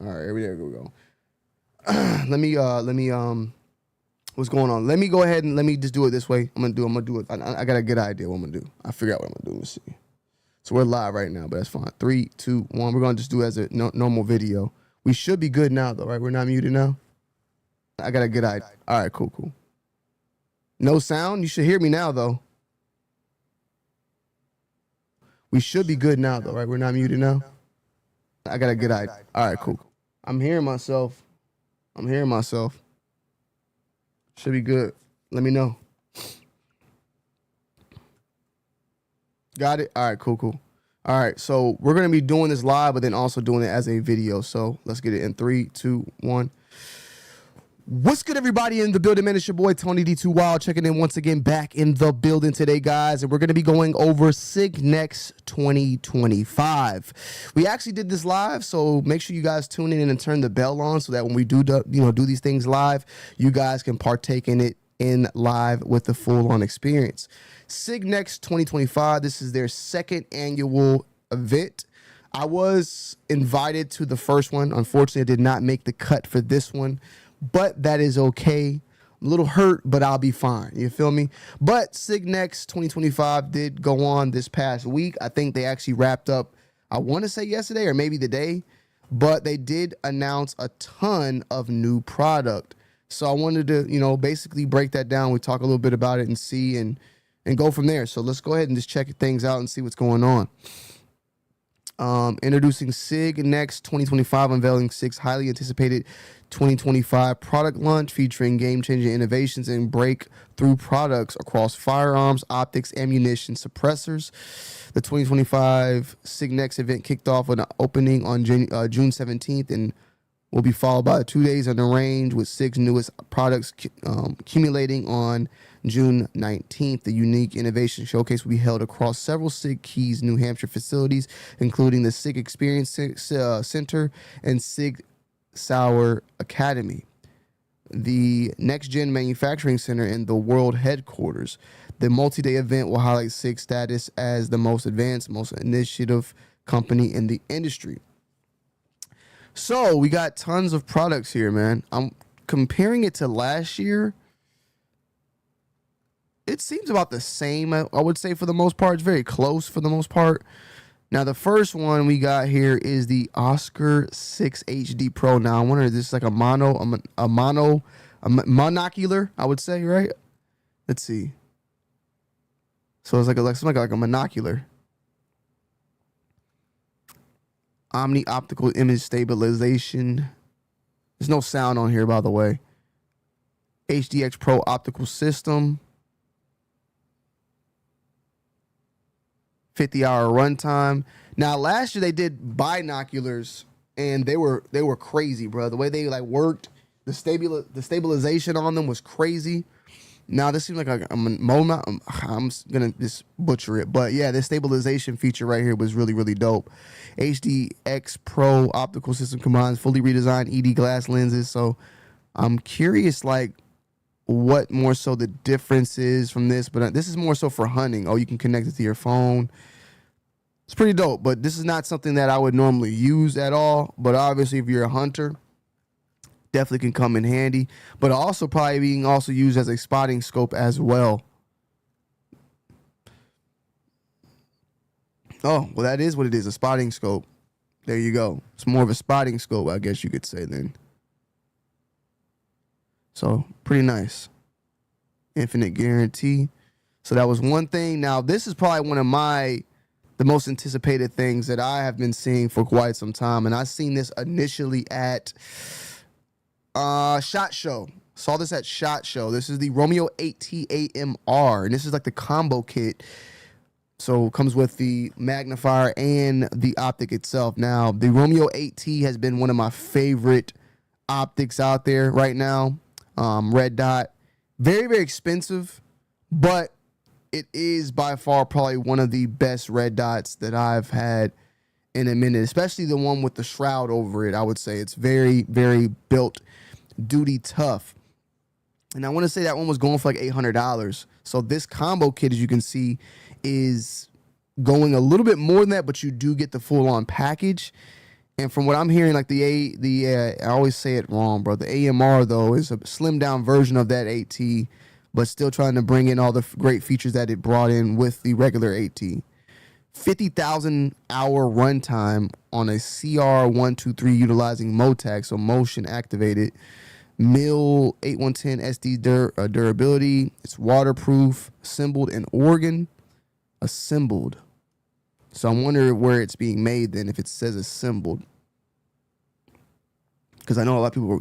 All right, there we go. let me what's going on? Let me go ahead and let me just do it this way. I'm gonna do it. I got a good idea what I'm gonna do. I figure out what I'm gonna do. Let's see. So we're live right now, but that's fine. 3, 2, 1. We're gonna just do it as a normal video. We should be good now though, right? We're not muted now. I got a good idea. All right, cool. No sound. You should hear me now though. We should be good now though, right? We're not muted now. I got a good idea. All right, cool. I'm hearing myself. Should be good. Let me know. Got it? All right, cool. All right, so we're going to be doing this live, but then also doing it as a video. So let's get it in 3, 2, 1. What's good, everybody in the building, man? It's your boy, Tony D2 Wild, checking in once again back in the building today, guys. And we're going to be going over SIG Next 2025. We actually did this live, so make sure you guys tune in and turn the bell on so that when we do these things live, you guys can partake in it in live with the full-on experience. SIG Next 2025, this is their second annual event. I was invited to the first one. Unfortunately, I did not make the cut for this one, but that is okay. A little hurt, but I'll be fine. You feel me? But SIG Next 2025 did go on this past week. I think they actually wrapped up, I want to say yesterday or maybe the day, but they did announce a ton of new product. So I wanted to, basically break that down. We talk a little bit about it and see and go from there. So let's go ahead and just check things out and see what's going on. Introducing SIG Next 2025, unveiling SIG's highly anticipated 2025 product launch featuring game-changing innovations and breakthrough products across firearms, optics, ammunition, suppressors. The 2025 SIG Next event kicked off with an opening on June 17th and will be followed by 2 days on the range with SIG's newest products accumulating on June 19th. The unique innovation showcase will be held across several SIG Keys, New Hampshire facilities, including the SIG Experience Center and SIG Sauer Academy, the Next Gen Manufacturing Center, and the World Headquarters. The multi-day event will highlight SIG's status as the most advanced, most initiative company in the industry. So we got tons of products here, man. I'm comparing it to last year. It seems about the same, I would say, for the most part. It's very close for the most part. Now, the first one we got here is the Oscar 6 HD Pro. Now, I wonder if this is like a monocular, I would say, right? Let's see. So it's like a monocular. Omni optical image stabilization. There's no sound on here, by the way. HDX Pro optical system. 50-hour runtime. Now, last year they did binoculars, and they were crazy, bro. The way they worked, the stabilization on them was crazy. Now this seems like I'm gonna just butcher it, but yeah, this stabilization feature right here was really dope. HDX Pro optical system combines fully redesigned ED glass lenses. So I'm curious, what more so the difference is from this, but this is more so for hunting. Oh, you can connect it to your phone. It's pretty dope, but this is not something that I would normally use at all. But obviously, if you're a hunter, definitely can come in handy. But also probably being also used as a spotting scope as well. Oh, well, that is what it is, a spotting scope. There you go. It's more of a spotting scope, I guess you could say then. So, pretty nice. Infinite guarantee. So that was one thing. Now, this is probably one of the most anticipated things that I have been seeing for quite some time. And I've seen this initially at SHOT Show. Saw this at SHOT Show. This is the Romeo 8T AMR. And this is like the combo kit. So it comes with the magnifier and the optic itself. Now, the Romeo 8T has been one of my favorite optics out there right now. Red dot. Very expensive, but it is by far probably one of the best red dots that I've had in a minute, especially the one with the shroud over it. I would say it's very built duty tough. And I want to say that one was going for like $800. So this combo kit, as you can see, is going a little bit more than that, but you do get the full-on package. And from what I'm hearing, like I always say it wrong, bro. The AMR though is a slimmed down version of that 8T, but still trying to bring in all the great features that it brought in with the regular 8T. 50,000 hour runtime on a CR123 utilizing MOTAC, so motion activated. MIL 8110 SD durability. It's waterproof, assembled in Oregon. Assembled. So I'm wondering where it's being made then if it says assembled. Because I know a lot of people,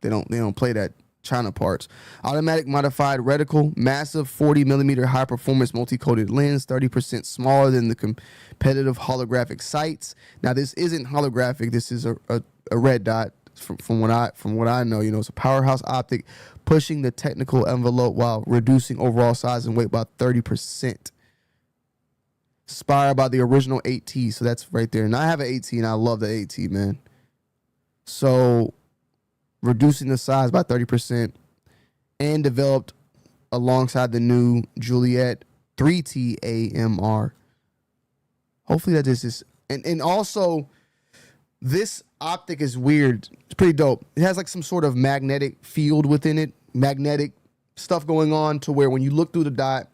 they don't play that China parts. Automatic modified reticle, massive 40 millimeter high performance multi-coated lens, 30% smaller than the competitive holographic sights. Now this isn't holographic. This is a red dot. From what I know, it's a powerhouse optic, pushing the technical envelope while reducing overall size and weight by 30%. Inspired by the original 8T, so that's right there. And I have an 8T, and I love the 8T, man. So reducing the size by 30% and developed alongside the new Juliet 3T AMR. Hopefully that is and also this optic is weird. It's pretty dope. It has like some sort of magnetic field within it, magnetic stuff going on to where when you look through the dot,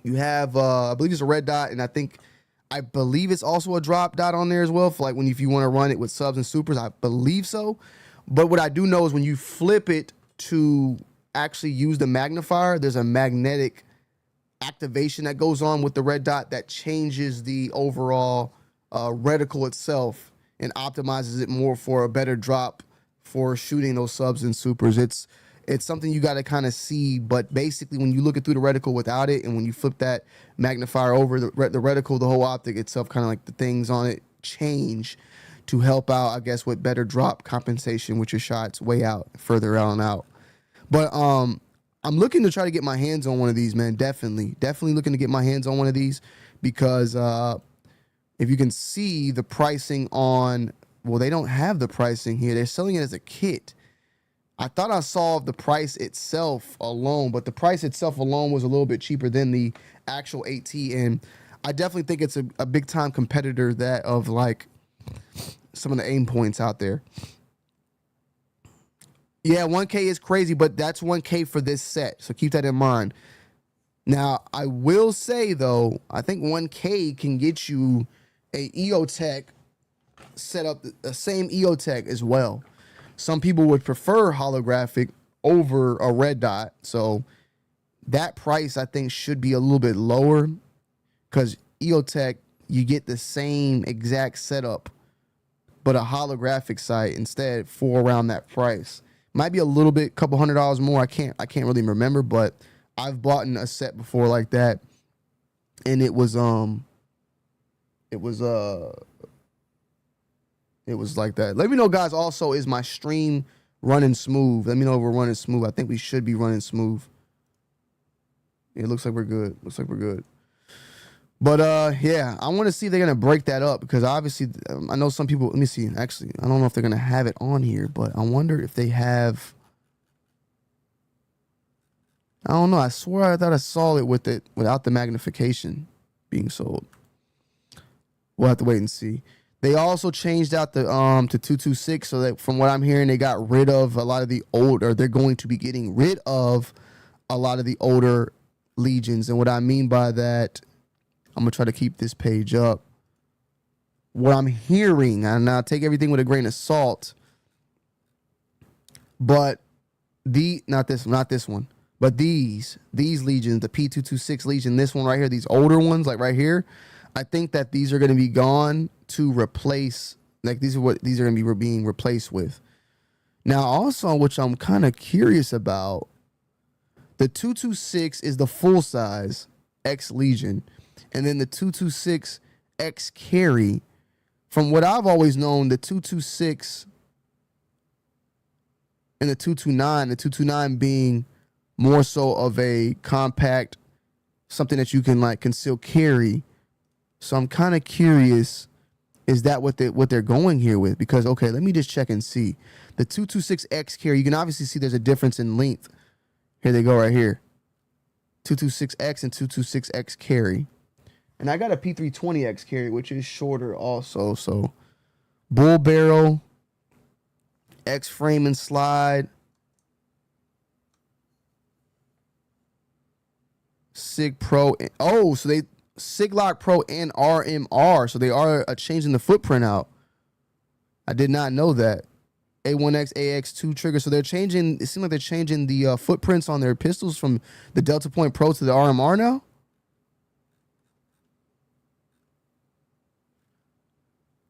you have I believe it's a red dot, and I believe it's also a drop dot on there as well for like if you want to run it with subs and supers. I believe so. But what I do know is when you flip it to actually use the magnifier, there's a magnetic activation that goes on with the red dot that changes the overall reticle itself and optimizes it more for a better drop for shooting those subs and supers. It's something you got to kind of see, but basically when you look it through the reticle without it, and when you flip that magnifier over the reticle, the whole optic itself, kind of like the things on it change to help out, I guess, with better drop compensation with your shots way out, further out and out. But I'm looking to try to get my hands on one of these, man. Definitely looking to get my hands on one of these because if you can see the pricing on, well, they don't have the pricing here. They're selling it as a kit. I thought I saw the price itself alone, but the price itself alone was a little bit cheaper than the actual 8T, and I definitely think it's a big time competitor that of like some of the aim points out there. Yeah, 1K is crazy, but that's 1K for this set, so keep that in mind. Now, I will say though, I think 1K can get you a EOTech setup, the same EOTech as well. Some people would prefer holographic over a red dot, so that price I think should be a little bit lower because EOTech, you get the same exact setup, but a holographic sight instead for around that price. Might be a little bit, couple $100 more. I can't really remember, but I've bought a set before like that, and it was like that. Let me know, guys. Also, is my stream running smooth? Let me know if we're running smooth. I think we should be running smooth. It looks like we're good. But yeah, I want to see if they're gonna break that up because obviously I know some people. Let me see. Actually, I don't know if they're gonna have it on here, but I wonder if they have. I don't know. I swear I thought I saw it without the magnification being sold. We'll have to wait and see. They also changed out the to 226, so that from what I'm hearing, they got rid of a lot of the older. They're going to be getting rid of a lot of the older Legions, and what I mean by that, I'm gonna try to keep this page up. What I'm hearing, and I'll take everything with a grain of salt, but not this one, but these Legions, the P226 Legion, this one right here, these older ones, like right here. I think that these are going to be gone to replace, like these are what these are going to be being replaced with. Now, also, which I'm kind of curious about, the 226 is the full size X Legion, and then the 226 X Carry. From what I've always known, the 226 and the 229 being more so of a compact, something that you can like conceal carry. So I'm kind of curious, is that what they're going here with? Because, okay, let me just check and see. The 226X carry, you can obviously see there's a difference in length. Here they go right here. 226X and 226X carry. And I got a P320X carry, which is shorter also. So bull barrel, X frame and slide, SIG Pro. Oh, so they SIG Lock Pro and RMR. So they are changing the footprint out. I did not know that. A1X, AX2 trigger. So they're changing. It seems like they're changing the footprints on their pistols from the Delta Point Pro to the RMR now.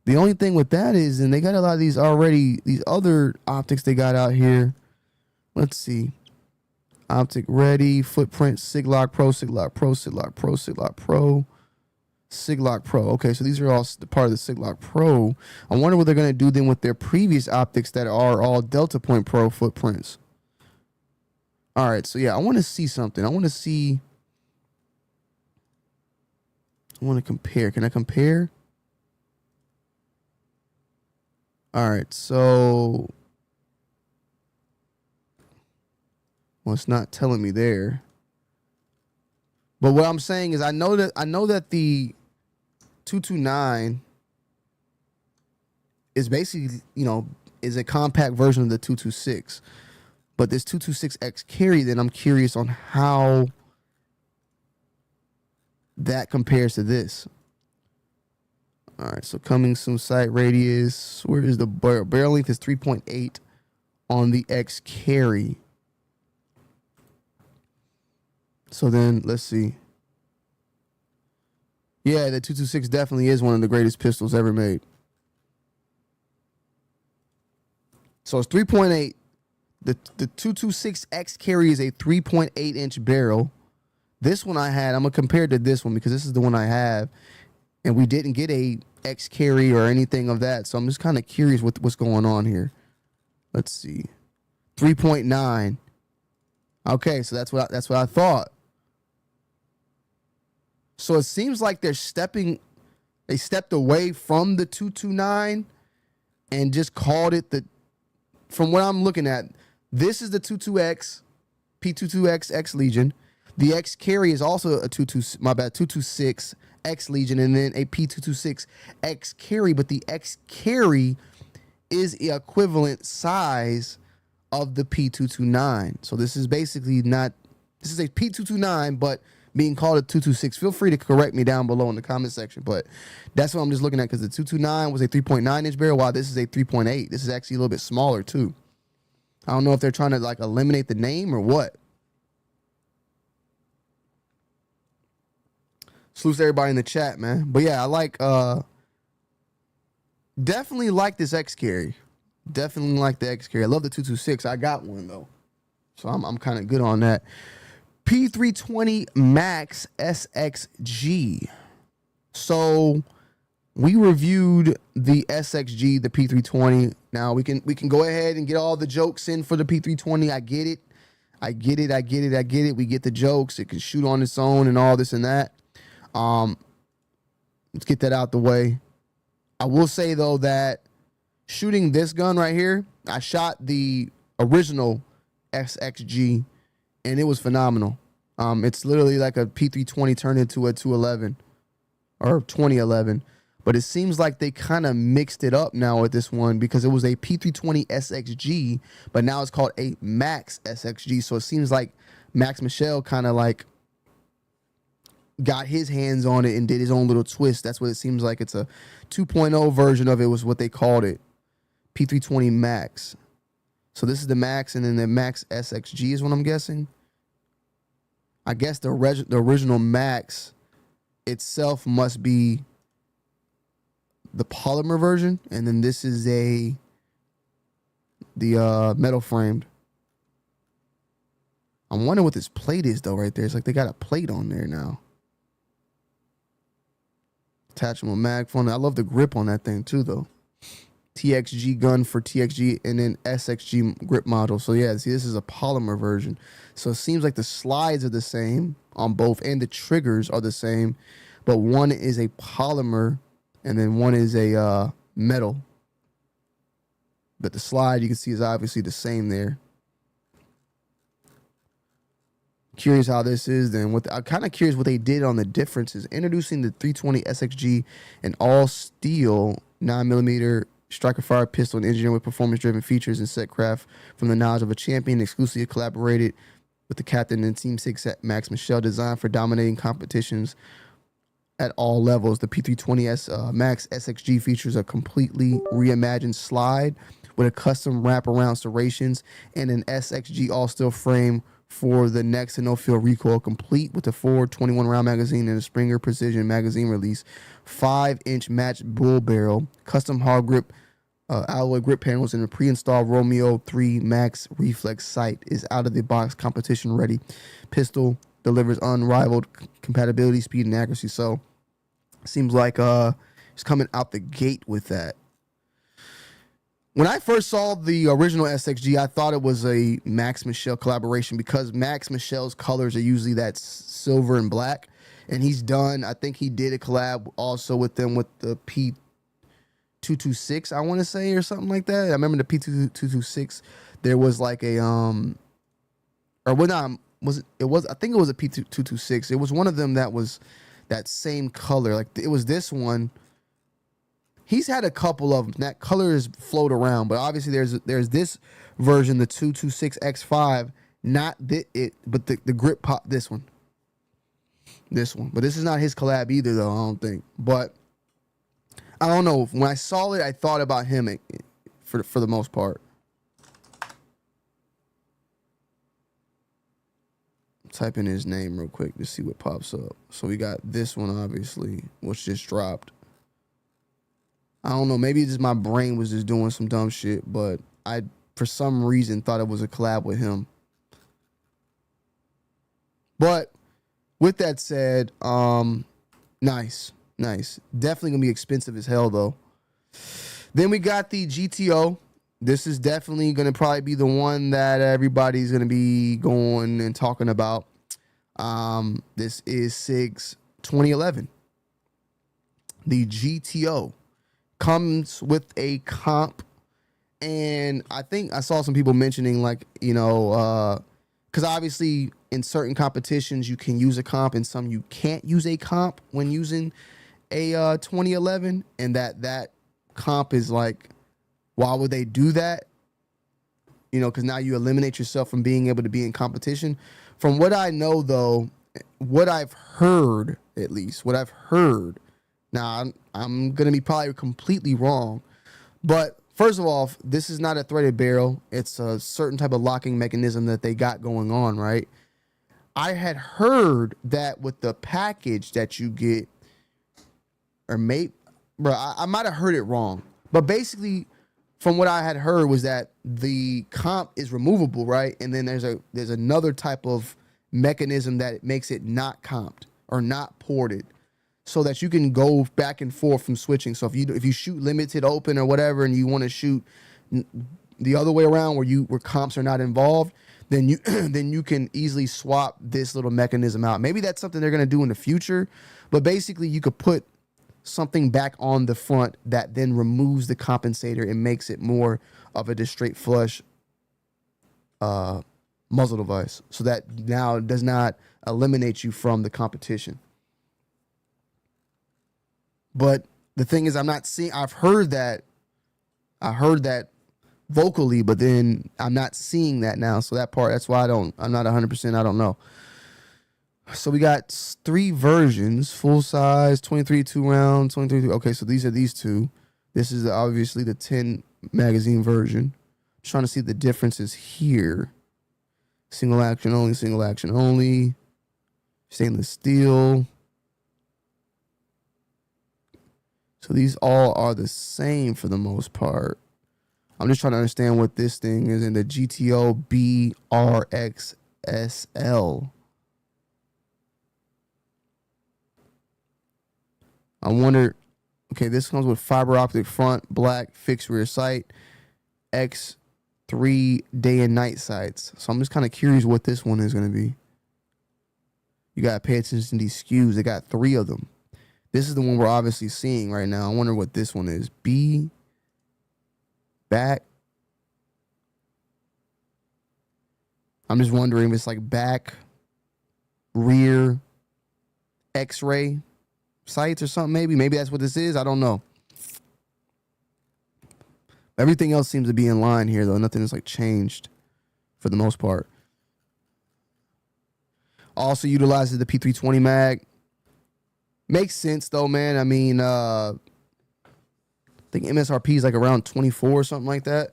The only thing with that is, and they got a lot of these already, these other optics they got out here. Let's see. Optic ready, footprint, SIG Lock Pro, SIG Lock Pro, SIG Lock Pro, SIG Lock Pro, SIG Lock Pro. Okay, so these are all part of the SIG Lock Pro. I wonder what they're going to do then with their previous optics that are all Delta Point Pro footprints. All right, so yeah, I want to see something. I want to compare. Can I compare? All right, so, well, it's not telling me there. But what I'm saying is I know that the 229 is basically, is a compact version of the 226. But this 226X carry, then I'm curious on how that compares to this. All right, so coming soon sight radius. Where is the barrel length? Is 3.8 on the X carry. So then let's see. Yeah, the 226 definitely is one of the greatest pistols ever made. So it's 3.8. The 226X carry is a 3.8 inch barrel. This one I had, I'm gonna compare it to this one because this is the one I have. And we didn't get a X carry or anything of that. So I'm just kind of curious what's going on here. Let's see. 3.9. Okay, so that's what I thought. So it seems like they stepped away from the 229 and just called it from what I'm looking at, this is the 22X, P22X X Legion. The X carry is also a 226 X Legion, and then a P226 X carry, but the X carry is the equivalent size of the P229. So this is basically this is a P229, but being called a 226. Feel free to correct me down below in the comment section, but that's what I'm just looking at because the 229 was a 3.9 inch barrel, while this is a 3.8. This is actually a little bit smaller too. I don't know if they're trying to like eliminate the name or what. Salute to everybody in the chat, man. But yeah, I like definitely like this X carry. Definitely like the X carry. I love the 226. I got one though. So I'm kind of good on that. P320 Max SXG. So we reviewed the SXG, the P320. Now we can go ahead and get all the jokes in for the P320. I get it. We get the jokes. It can shoot on its own and all this and that. Let's get that out the way. I will say though that shooting this gun right here, I shot the original SXG and it was phenomenal. It's literally like a P320 turned into a 211 or 2011, but it seems like they kind of mixed it up now with this one because it was a P320 SXG, but now it's called a Max SXG. So it seems like Max Michel kind of like got his hands on it and did his own little twist. That's what it seems like. It's a 2.0 version of it was what they called it. P320 Max. So this is the Max, and then the Max SXG is what I'm guessing. I guess the original Max itself must be the polymer version, and then this is the metal framed. I'm wondering what this plate is though right there. It's like they got a plate on there now. Attachable mag phone. I love the grip on that thing too though. TXG gun for TXG and then SXG grip module. So yeah, see this is a polymer version. So it seems like the slides are the same on both and the triggers are the same, but one is a polymer and then one is a metal. But the slide you can see is obviously the same there. Curious how this is then. I'm kind of curious what they did on the differences. Introducing the 320 SXG in all steel 9mm striker fire pistol and engineered with performance-driven features and set craft from the knowledge of a champion. Exclusively collaborated with the captain and Team 6 at Max Michel. Designed for dominating competitions at all levels. The P320S Max SXG features a completely reimagined slide with a custom wraparound serrations and an SXG all-steel frame for the next to no-field recoil, complete with a Ford 21-round magazine and a Springer Precision magazine release, 5-inch matched bull barrel, custom hard grip alloy grip panels, and a pre-installed Romeo 3 Max reflex sight. Is out-of-the-box competition-ready. Pistol delivers unrivaled compatibility, speed, and accuracy. So, seems like it's coming out the gate with that. When I first saw the original SXG, I thought it was a Max Michel collaboration because Max Michel's colors are usually that silver and black. And he's done, I think he did a collab also with them with the P226, I want to say, or something like that. I remember the P226, there was like a, or well, not, was it, it was, I think it was a P226. It was one of them that was that same color. Like it was this one. He's had a couple of them. That color is float around, but obviously there's this version, the 226X5, not it, but the grip pop, this one. But this is not his collab either, though, I don't think. But I don't know. When I saw it, I thought about him for the most part. Type in his name real quick to see what pops up. So we got this one, obviously, which just dropped. I don't know. Maybe just my brain was just doing some dumb shit, but I, for some reason, thought it was a collab with him. But with that said, nice. Definitely gonna be expensive as hell, though. Then we got the GTO. This is definitely gonna probably be the one that everybody's gonna be going and talking about. This is SIG's 2011. The GTO comes with a comp, and I think I saw some people mentioning, like, you know, because obviously in certain competitions you can use a comp and some you can't use a comp when using a 2011, and that comp is like, why would they do that? You know, because now you eliminate yourself from being able to be in competition. From what I know, though, what I've heard, at least what I've heard. Now, I'm going to be probably completely wrong, but first of all, this is not a threaded barrel. It's a certain type of locking mechanism that they got going on, right? I had heard that with the package that you get, or maybe, bro, I might have heard it wrong, but basically, from what I had heard was that the comp is removable, right? And then there's another type of mechanism that makes it not comped or not ported, so that you can go back and forth from switching. So if you shoot limited open or whatever, and you want to shoot the other way around where comps are not involved, then you can easily swap this little mechanism out. Maybe that's something they're gonna do in the future, but basically you could put something back on the front that then removes the compensator and makes it more of a just straight flush muzzle device, so that now it does not eliminate you from the competition. But the thing is, I'm not seeing. I heard that vocally, but then I'm not seeing that now. So that part, that's why I'm not 100%. I don't know. So we got 3 versions: full size, 23 2-round, 23. Okay, so these are these two. This is obviously the 10 magazine version. Just trying to see the differences here. Single action only, stainless steel. So these all are the same for the most part. I'm just trying to understand what this thing is in the GTO BRXSL. I wonder, okay, this comes with fiber optic front, black, fixed rear sight, X3 day and night sights. So I'm just kind of curious what this one is going to be. You got to pay attention to these SKUs. They got 3 of them. This is the one we're obviously seeing right now. I wonder what this one is. B, back. I'm just wondering if it's like back, rear, X-ray sights or something. Maybe that's what this is. I don't know. Everything else seems to be in line here, though. Nothing is like changed for the most part. Also utilizes the P320 mag. Makes sense though, man. I mean, I think MSRP is like around 24 or something like that.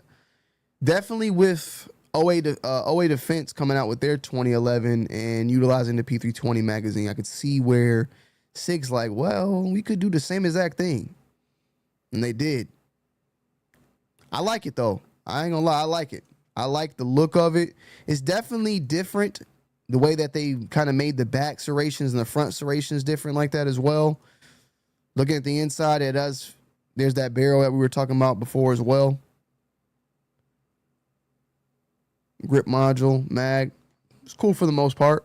Definitely with OA Defense coming out with their 2011 and utilizing the P320 magazine, I could see where SIG's like, well, we could do the same exact thing. And they did. I like it though. I ain't gonna lie, I like it. I like the look of it. It's definitely different. The way that they kind of made the back serrations and the front serrations different like that as well. Looking at the inside, it does. There's that barrel that we were talking about before as well. Grip module, mag. It's cool for the most part.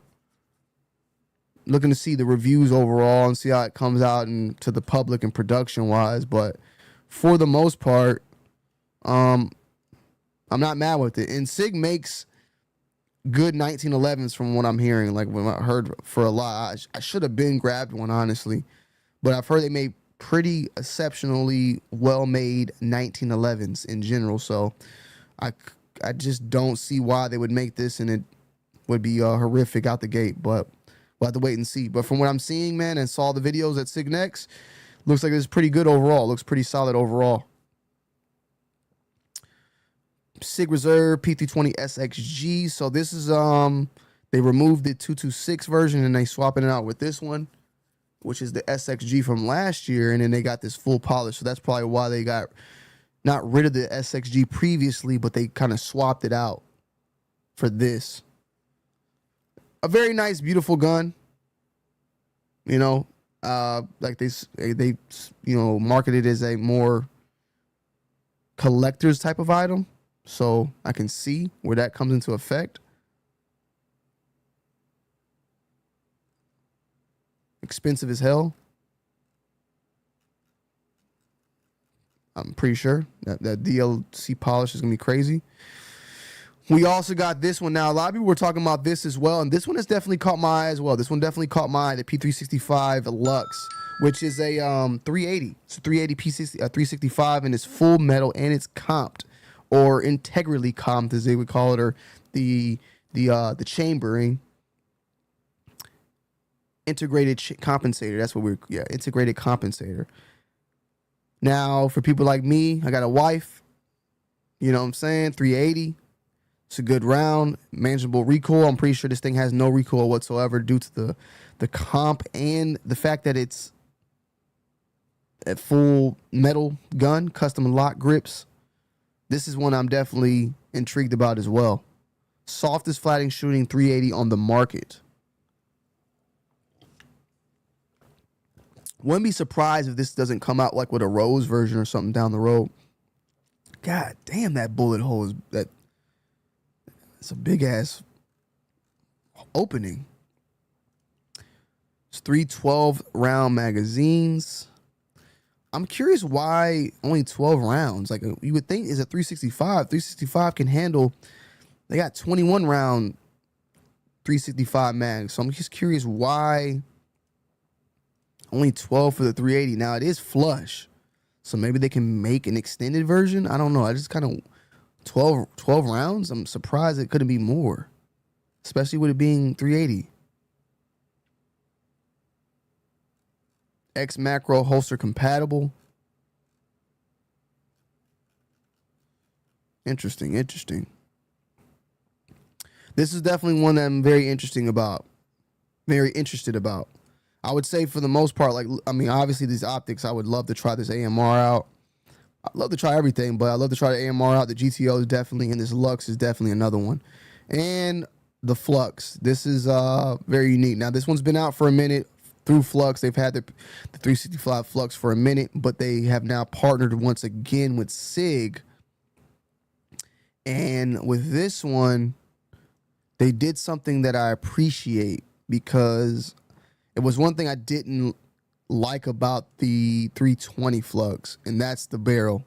Looking to see the reviews overall and see how it comes out and to the public and production wise. But for the most part, I'm not mad with it. And SIG makes good 1911s from what I'm hearing. Like when I heard for a lot, I should have been grabbed one honestly, but I've heard they made pretty exceptionally well-made 1911s in general. So I just don't see why they would make this and it would be horrific out the gate. But we'll have to wait and see. But from what I'm seeing, man, and saw the videos at SIG Next, looks like it's pretty good overall. Looks pretty solid overall. SIG Reserve P320 SXG. So this is they removed the 226 version and they swapping it out with this one, which is the SXG from last year, and then they got this full polish. So that's probably why they got not rid of the SXG previously, but they kind of swapped it out for this. A very nice, beautiful gun. You know, like they marketed as a more collector's type of item. So I can see where that comes into effect. Expensive as hell. I'm pretty sure that DLC polish is going to be crazy. We also got this one now. A lot of people were talking about this as well, and this one has definitely caught my eye as well. This one definitely caught my eye, the P365 Lux, which is a 380. It's a 380 365, and it's full metal, and it's comped, or integrally comped, as they would call it, or the chambering. Integrated compensator. That's what integrated compensator. Now, for people like me, I got a wife. You know what I'm saying? 380. It's a good round, manageable recoil. I'm pretty sure this thing has no recoil whatsoever due to the comp and the fact that it's a full metal gun, custom lock grips. This is one I'm definitely intrigued about as well. Softest flatting shooting 380 on the market. Wouldn't be surprised if this doesn't come out like with a Rose version or something down the road. God damn, that bullet hole it's a big ass opening. It's 312 round magazines. I'm curious why only 12 rounds. Like you would think is a 365. 365 can handle. They got 21 round 365 mags. So I'm just curious why only 12 for the 380. Now it is flush, so maybe they can make an extended version. I don't know. I just kind of 12 rounds. I'm surprised it couldn't be more, especially with it being 380. X macro holster compatible. Interesting. This is definitely one that I'm very interested about. I would say for the most part, like, I mean, obviously these optics, I would love to try this AMR out. I'd love to try everything, but I'd love to try the AMR out. The GTO is definitely, and this Lux is definitely another one. And the Flux. This is very unique. Now, this one's been out for a minute through Flux. They've had the 365 Flux for a minute, but they have now partnered once again with SIG. And with this one, they did something that I appreciate, because it was one thing I didn't like about the 320 Flux, and that's the barrel.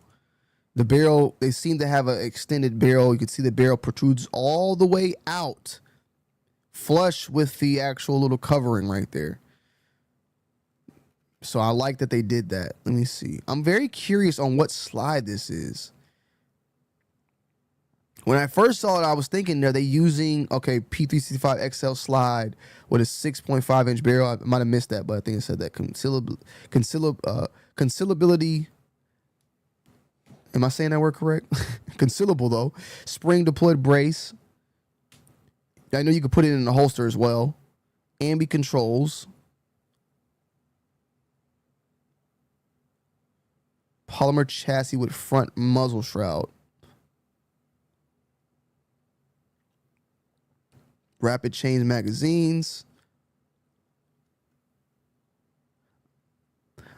The barrel, they seem to have an extended barrel. You can see the barrel protrudes all the way out, flush with the actual little covering right there. So I like that they did that. Let me see. I'm very curious on what slide this is. When I first saw it, I was thinking, are they using, okay, P365 XL slide with a 6.5 inch barrel? I might have missed that, but I think it said that concealability. Am I saying that word correct? Concealable though. Spring deployed brace. I know you could put it in the holster as well. Ambi controls. Polymer chassis with front muzzle shroud. Rapid change magazines.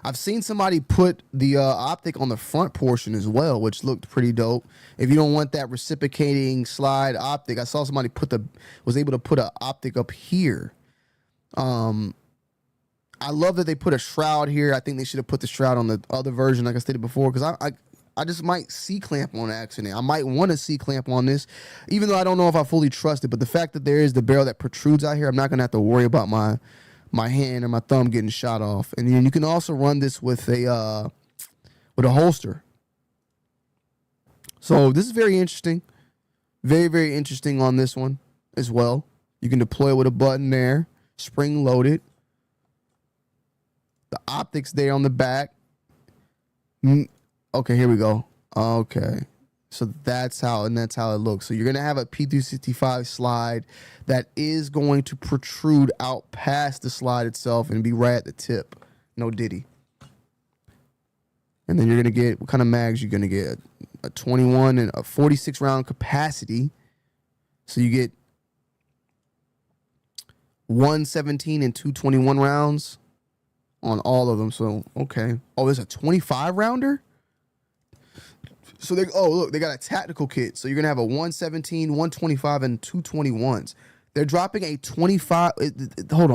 I've seen somebody put the optic on the front portion as well, which looked pretty dope. If you don't want that reciprocating slide optic, I saw somebody was able to put an optic up here. I love that they put a shroud here. I think they should have put the shroud on the other version, like I stated before, because I just might C-clamp on accident. I might want to C-clamp on this, even though I don't know if I fully trust it. But the fact that there is the barrel that protrudes out here, I'm not going to have to worry about my hand or my thumb getting shot off. And then you can also run this with a holster. So this is very interesting. Very, very interesting on this one as well. You can deploy with a button there, spring loaded. The optics there on the back. Okay, here we go. Okay. So that's how it looks. So you're going to have a P365 slide that is going to protrude out past the slide itself and be right at the tip. No diddy. And then you're going to get, what kind of mags you're going to get? A 21 and a 46 round capacity. So you get 117 and 221 rounds on all of them. So, okay. Oh, there's a 25 rounder? So look, they got a tactical kit. So you're going to have a 117, 125, and 221s. They're dropping a 25. Hold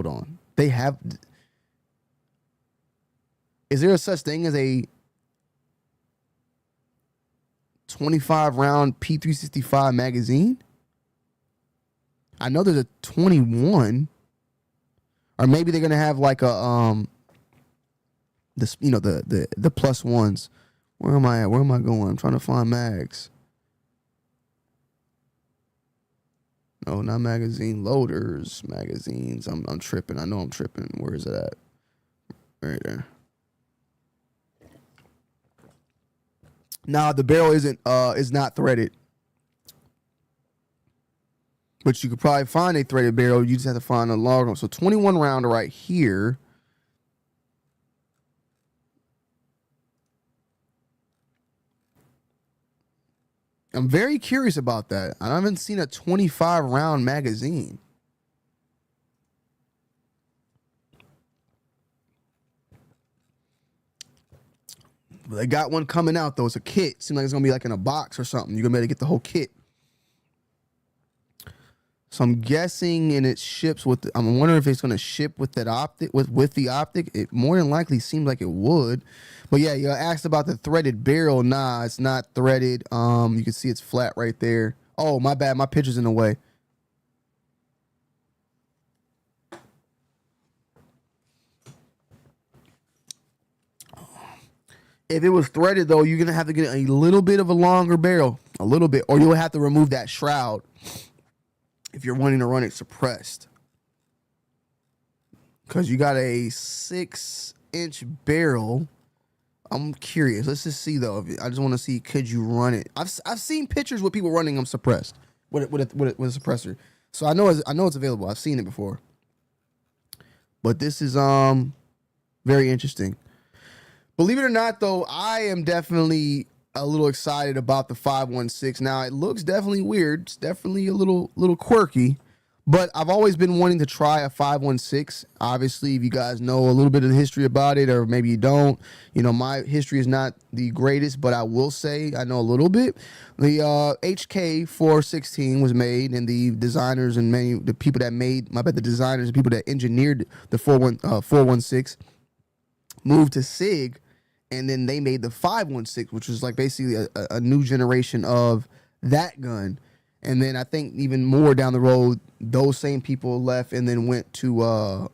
on. They have. Is there a such thing as a 25 round P365 magazine? I know there's a 21. Or maybe they're gonna have like a the plus ones. Where am I at? Where am I going? I'm trying to find mags. No, not magazine. Loaders. Magazines. I'm tripping. I know I'm tripping. Where is it at? Right there. Nah, the barrel is not threaded. But you could probably find a threaded barrel. You just have to find a long one. So 21 rounder right here. I'm very curious about that. I haven't seen a 25 round magazine. But they got one coming out though. It's a kit. Seems like it's gonna be like in a box or something. You're gonna be able to get the whole kit. So I'm guessing, and it ships with. I'm wondering if it's going to ship with that optic, with the optic. It more than likely seems like it would, but yeah, you asked about the threaded barrel. Nah, it's not threaded. You can see it's flat right there. Oh, my bad, my picture's in the way. If it was threaded though, you're gonna have to get a little bit of a longer barrel, a little bit, or you'll have to remove that shroud. If you're wanting to run it suppressed, because you got a 6-inch barrel. I'm curious. Let's just see though. I just want to see, could you run it? I've seen pictures with people running them suppressed with a suppressor, so I know it's available. I've seen it before, but this is very interesting. Believe it or not, though, I am definitely a little excited about the 516. Now, it looks definitely weird. It's definitely a little quirky, but I've always been wanting to try a 516. Obviously, if you guys know a little bit of the history about it, or maybe you don't, my history is not the greatest, but I will say I know a little bit. The HK 416 was made, and the designers and the people that made, the designers and people that engineered the 416 moved to SIG. And then they made the 516, which was like basically a new generation of that gun. And then I think even more down the road, those same people left and then went to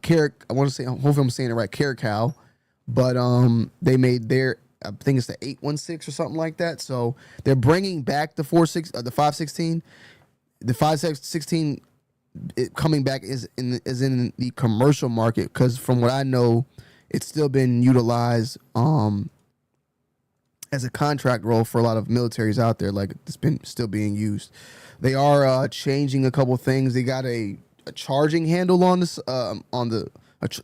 Carrick. I want to say, hopefully I'm saying it right, Caracal. But they made their I think it's the 816 or something like that. So they're bringing back the 516. The 516 coming back is in the commercial market, because from what I know, it's still been utilized as a contract role for a lot of militaries out there. Like, it's been still being used. They are changing a couple things. They got a charging handle on this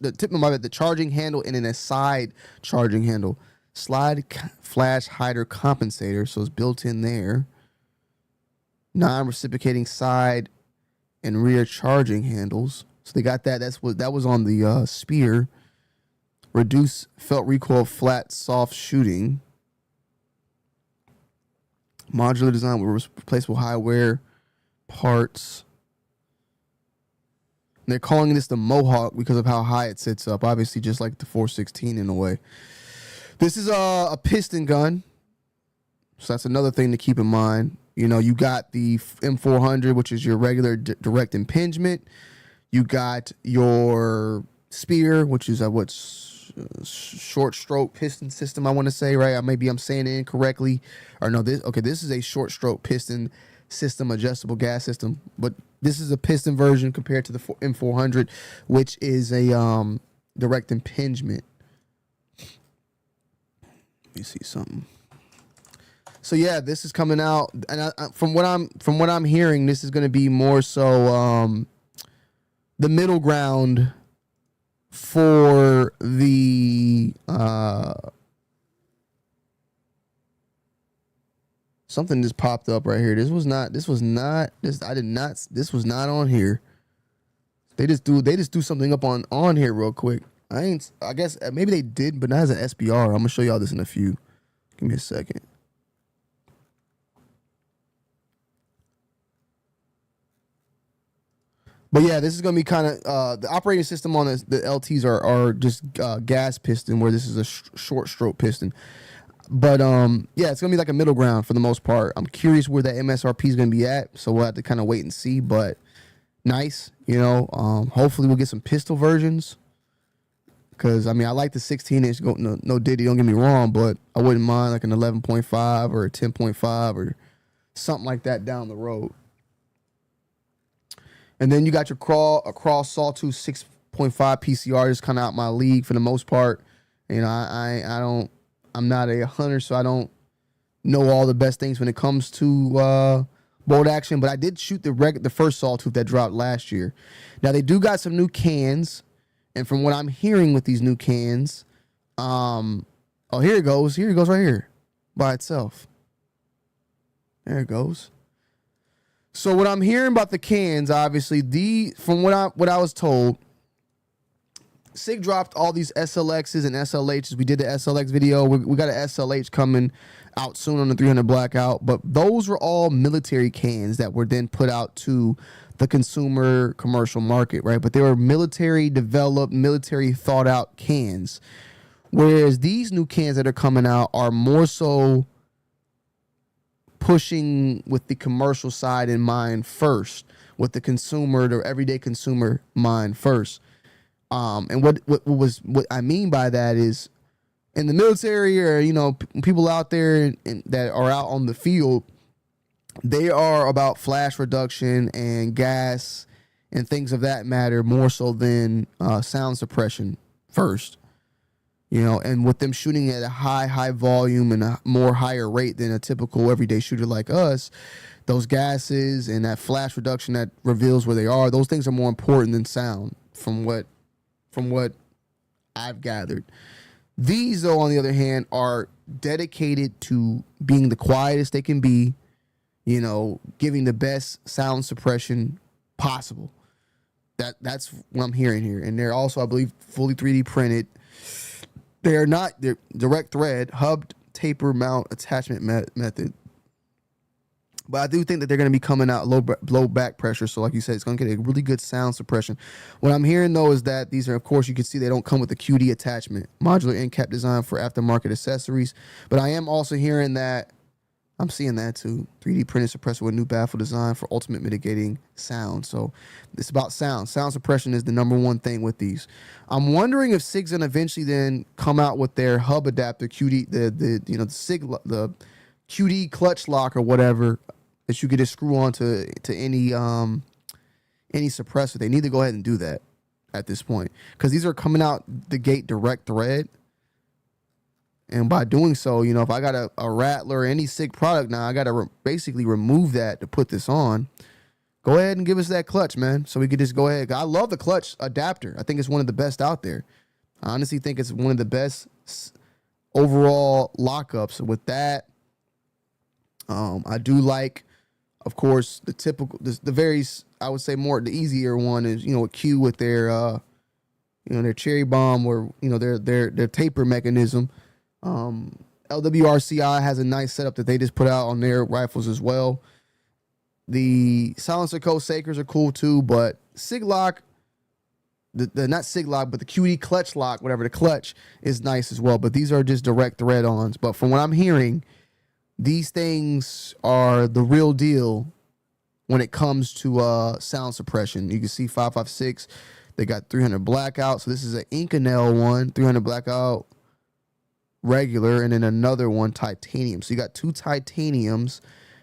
the tip of my bed, the charging handle, and then a side charging handle. Slide flash hider compensator, so it's built in there. Non-reciprocating side and rear charging handles. So they got that. That was on the Spear. Reduce felt recoil, flat, soft shooting. Modular design with replaceable high wear parts. And they're calling this the Mohawk because of how high it sits up. Obviously, just like the 416 in a way. This is a piston gun, so that's another thing to keep in mind. You know, you got the M400, which is your regular direct impingement. You got your Spear, which is short stroke piston system, I want to say, right? Maybe I'm saying it incorrectly. Or no, this is a short stroke piston system, adjustable gas system. But this is a piston version compared to the M400, which is a direct impingement. Let me see something. So yeah, this is coming out, and from what I'm hearing, this is going to be more so the middle ground for the something just popped up right here. This was not on here. They just do something up on here real quick. I guess maybe they did, but not as an SBR. I'm gonna show y'all this in a few. Give me a second. But yeah, this is gonna be kind of the operating system on the LTs are just gas piston, where this is a short stroke piston. But yeah, it's gonna be like a middle ground for the most part. I'm curious where that MSRP is gonna be at, so we'll have to kind of wait and see. But nice, you know. Hopefully we'll get some pistol versions. Because, I mean, I like the 16-inch, no Diddy, don't get me wrong, but I wouldn't mind like an 11.5 or a 10.5 or something like that down the road. And then you got your crawl sawtooth 6.5 PCR, just kind of out my league for the most part. You know, I'm not a hunter, so I don't know all the best things when it comes to bolt action, but I did shoot the first sawtooth that dropped last year. Now, they do got some new cans. And from what I'm hearing with these new cans, here it goes. Here it goes right here by itself. There it goes. So what I'm hearing about the cans, obviously, from what I was told, SIG dropped all these SLXs and SLHs. We did the SLX video. We got an SLH coming out soon on the 300 Blackout. But those were all military cans that were then put out to the consumer commercial market, right? But they were military developed, military thought out cans. Whereas these new cans that are coming out are more so pushing with the commercial side in mind first, with the consumer, the everyday consumer mind first. And what I mean by that is, in the military, or you know, people out there that are out on the field, they are about flash reduction and gas and things of that matter more so than sound suppression first. You know, and with them shooting at a high volume and a more higher rate than a typical everyday shooter like us, those gases and that flash reduction that reveals where they are, those things are more important than sound from what I've gathered. These, though, on the other hand, are dedicated to being the quietest they can be, you know, giving the best sound suppression possible. That's what I'm hearing here. And they're also, I believe, fully 3D printed. They're direct thread, hubbed taper mount attachment method. But I do think that they're going to be coming out low back pressure. So like you said, it's going to get a really good sound suppression. What I'm hearing, though, is that these are, of course, you can see they don't come with the QD attachment. Modular end cap design for aftermarket accessories. But I am also hearing that I'm seeing that too. 3D printed suppressor with new baffle design for ultimate mitigating sound. So it's about sound. Sound suppression is the number one thing with these. I'm wondering if SIG's gonna eventually then come out with their hub adapter QD, the SIG, the QD clutch lock or whatever that you could just screw on to any suppressor. They need to go ahead and do that at this point, because these are coming out the gate direct thread. And by doing so, you know, if I got a Rattler or any SIG product now, I got to basically remove that to put this on. Go ahead and give us that clutch, man, so we could just go ahead. I love the clutch adapter. I think it's one of the best out there. I honestly think it's one of the best overall lockups with that. I do like, of course, the typical, the very, I would say more, the easier one is, you know, a Q with their, their cherry bomb or, you know, their taper mechanism. LWRCI has a nice setup that they just put out on their rifles as well. The silencer coat sakers are cool too, but SIG lock, the not SIG lock, but the QD clutch lock, whatever, the clutch is nice as well. But these are just direct thread ons. But from what I'm hearing, these things are the real deal when it comes to sound suppression. You can see 5.56. They got 300 blackout. So this is an Inconel one, 300 blackout regular, and then another one titanium. So you got two titaniums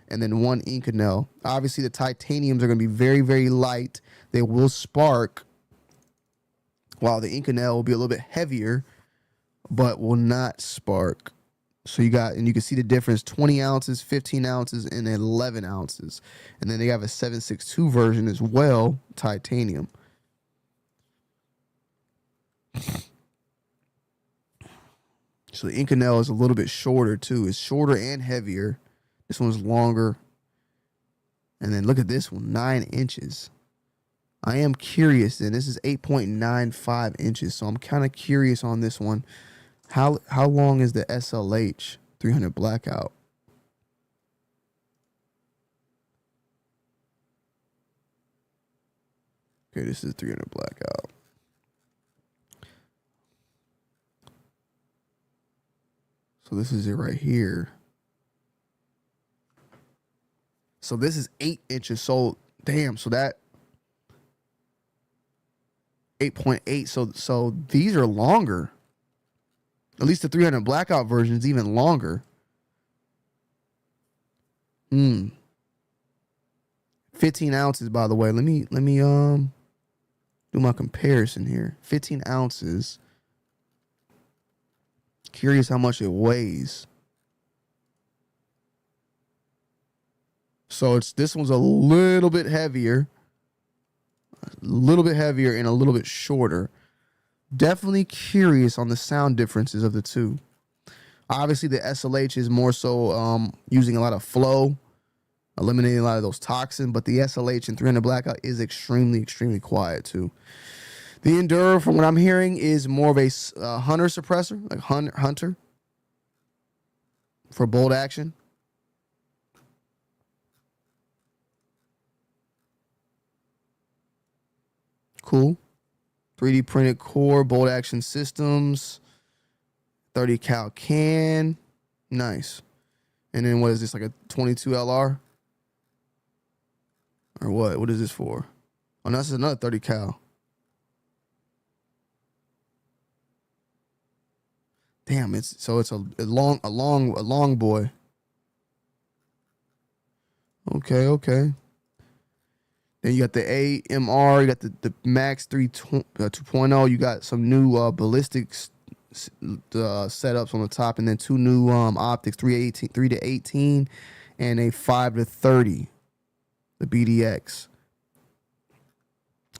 and then one Inconel. Obviously the titaniums are going to be very, very light. They will spark, while the Inconel will be a little bit heavier but will not spark. So you got, and you can see the difference, 20 ounces, 15 ounces, and 11 ounces. And then they have a 7.62 version as well, titanium. So the Inconel is a little bit shorter too. It's shorter and heavier. This one's longer. And then look at this one, 9 inches. I am curious then. This is 8.95 inches. So I'm kind of curious on this one. How long is the SLH 300 blackout? Okay, this is 300 blackout. So this is it right here. So this is 8 inches. So damn, so that 8.8. So these are longer. At least the 300 blackout version is even longer. 15 ounces, by the way. Let me do my comparison here. 15 ounces. Curious how much it weighs. So this one's a little bit heavier. A little bit heavier and a little bit shorter. Definitely curious on the sound differences of the two. Obviously, the SLH is more so using a lot of flow, eliminating a lot of those toxins, but the SLH in 300 blackout is extremely, extremely quiet too. The Enduro, from what I'm hearing, is more of a hunter suppressor, like hunter for bolt action. Cool. 3D printed core, bolt action systems, 30 cal can. Nice. And then what is this, like a 22 LR? Or what? What is this for? Oh, no, this is another 30 cal. Damn, it's a long boy. Okay. Then you got the AMR, you got the Max 2.0. You got some new ballistics setups on the top, and then two new optics, 3 to 18, and a 5 to 30, the BDX.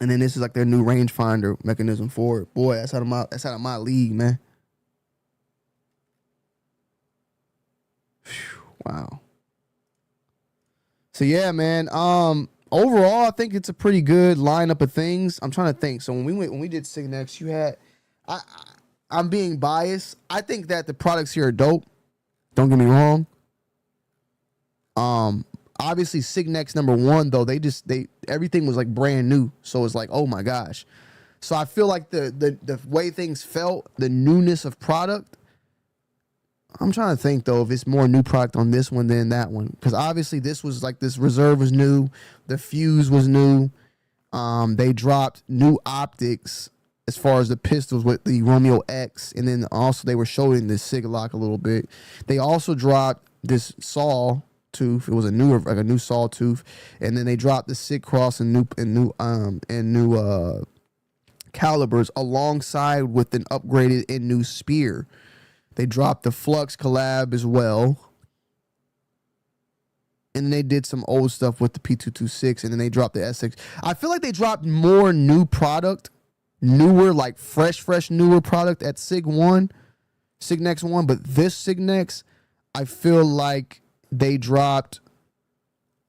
And then this is like their new rangefinder mechanism for it. Boy, that's out of my league, man. Whew, wow. So yeah, man. Overall, I think it's a pretty good lineup of things. I'm trying to think. So when we did Signex, you had, I'm being biased. I think that the products here are dope. Don't get me wrong. Obviously Signex #1 though, they everything was like brand new. So it's like, oh my gosh. So I feel like the way things felt, the newness of product, I'm trying to think though if it's more new product on this one than that one, because obviously this was like this reserve was new, the fuse was new. They dropped new optics as far as the pistols with the Romeo X, and then also they were showing the SIG lock a little bit. They also dropped this saw tooth. It was a new saw tooth, and then they dropped the SIG cross and new calibers alongside with an upgraded and new spear. They dropped the Flux collab as well. And then they did some old stuff with the P226, and then they dropped the SX. I feel like they dropped more new product, newer, like fresh, newer product at Signex 1. But this Signex, I feel like they dropped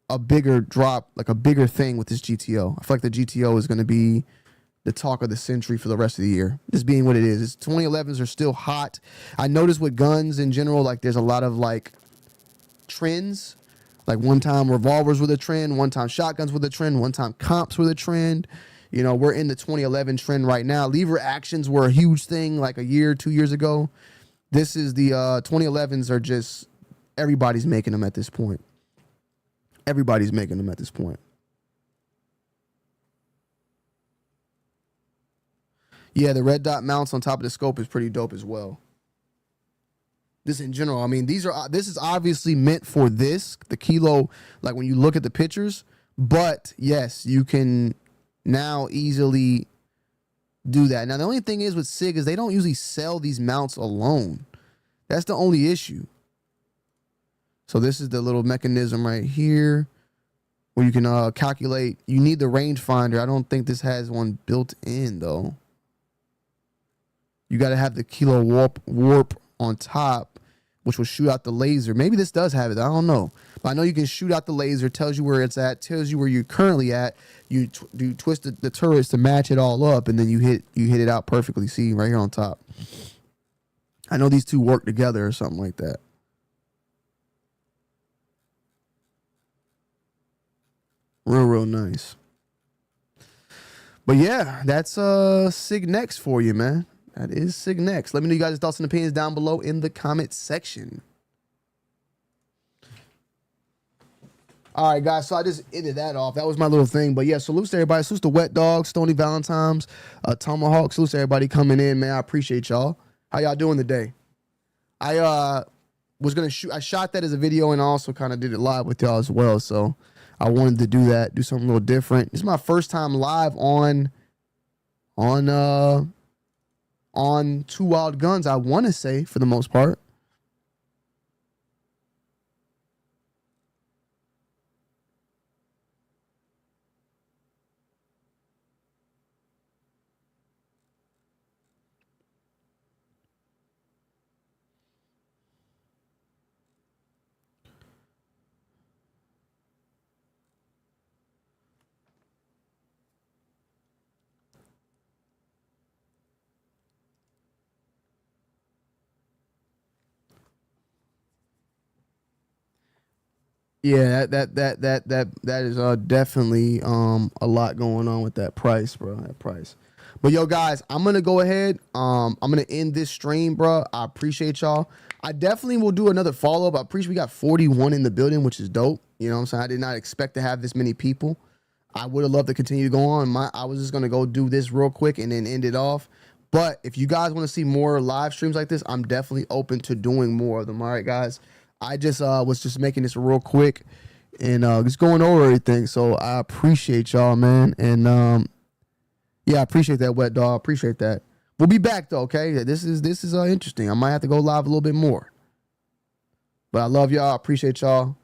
a bigger drop, like a bigger thing with this GTO. I feel like the GTO is going to be the talk of the century for the rest of the year. Just being what it is. It's 2011s are still hot. I noticed with guns in general, like there's a lot of like trends. Like one time revolvers were the trend, one time shotguns were the trend, one time comps were the trend. You know, we're in the 2011 trend right now. Lever actions were a huge thing like a year, 2 years ago. This is the 2011s are just, everybody's making them at this point. Everybody's making them at this point. Yeah, the red dot mounts on top of the scope is pretty dope as well. This in general, I mean, this is obviously meant for this, the Kilo, like when you look at the pictures, but yes, you can now easily do that. Now, the only thing is with SIG is they don't usually sell these mounts alone. That's the only issue. So this is the little mechanism right here where you can calculate. You need the rangefinder. I don't think this has one built in though. You got to have the Kilo warp on top, which will shoot out the laser. Maybe this does have it. I don't know. But I know you can shoot out the laser, tells you where it's at, tells you where you're currently at. You twist the turrets to match it all up, and then you hit it out perfectly. See, right here on top. I know these two work together or something like that. Real nice. But yeah, that's SIG Next for you, man. That is SIG Next. Let me know you guys' thoughts and opinions down below in the comment section. All right, guys, so I just ended that off. That was my little thing. But yeah, salutes to everybody. Salutes to Wet Dog, Stony Valentine's, Tomahawk. Salutes to everybody coming in, man. I appreciate y'all. How y'all doing today? I was going to shoot. I shot that as a video and also kind of did it live with y'all as well. So I wanted to do that, do something a little different. This is my first time live on Two Wild Guns, I want to say, for the most part. Yeah, that is definitely a lot going on with that price, bro. That price. But yo, guys, I'm gonna go ahead. I'm gonna end this stream, bro. I appreciate y'all. I definitely will do another follow up. I appreciate we got 41 in the building, which is dope. You know what I'm saying? I did not expect to have this many people. I would have loved to continue to go on. I was just gonna go do this real quick and then end it off. But if you guys want to see more live streams like this, I'm definitely open to doing more of them. All right, guys. I just was just making this real quick and just going over everything. So I appreciate y'all, man. And yeah, I appreciate that, Wet Dog. Appreciate that. We'll be back though, okay? This is interesting. I might have to go live a little bit more. But I love y'all. I appreciate y'all.